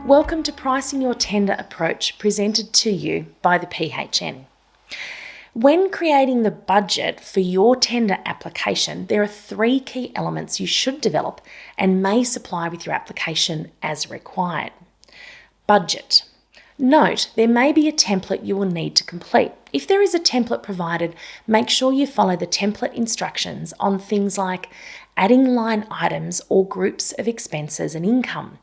Welcome to Pricing Your Tender Approach, presented to you by the PHN. When creating the budget for your tender application, there are 3 key elements you should develop and may supply with your application as required. Budget. Note, there may be a template you will need to complete. If there is a template provided, make sure you follow the template instructions on things like adding line items or groups of expenses and income.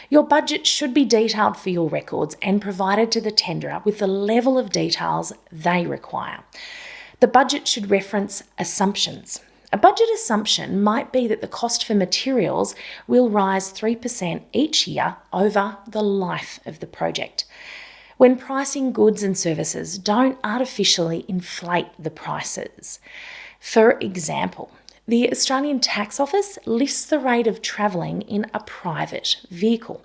Your budget should be detailed for your records and provided to the tenderer with the level of details they require. The budget should reference assumptions. A budget assumption might be that the cost for materials will rise 3% each year over the life of the project. When pricing goods and services, don't artificially inflate the prices. For example, the Australian Tax Office lists the rate of travelling in a private vehicle.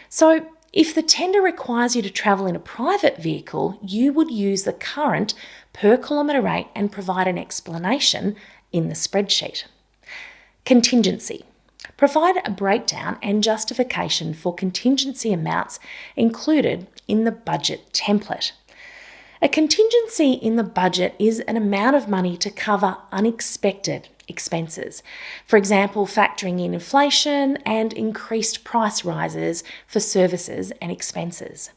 So if the tender requires you to travel in a private vehicle, you would use the current per kilometre rate and provide an explanation in the spreadsheet. Contingency. Provide a breakdown and justification for contingency amounts included in the budget template. A contingency in the budget is an amount of money to cover unexpected expenses. For example, factoring in inflation and increased price rises for services and expenses.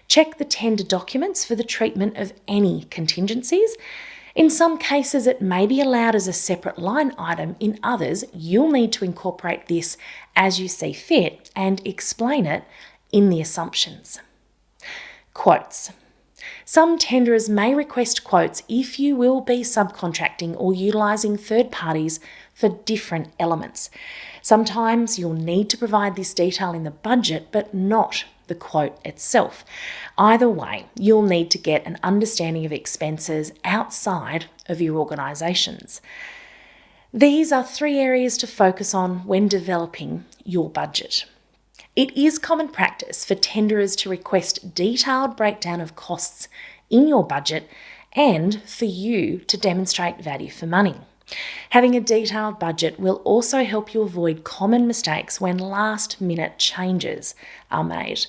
Check the tender documents for the treatment of any contingencies. In some cases, it may be allowed as a separate line item. In others, you'll need to incorporate this as you see fit and explain it in the assumptions. Quotes. Some tenderers may request quotes if you will be subcontracting or utilising third parties for different elements. Sometimes you'll need to provide this detail in the budget, but not the quote itself. Either way, you'll need to get an understanding of expenses outside of your organisations. These are 3 areas to focus on when developing your budget. It is common practice for tenderers to request detailed breakdown of costs in your budget and for you to demonstrate value for money. Having a detailed budget will also help you avoid common mistakes when last-minute changes are made.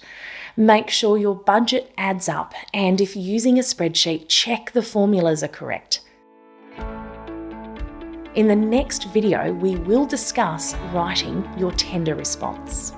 Make sure your budget adds up, and if using a spreadsheet, check the formulas are correct. In the next video, we will discuss writing your tender response.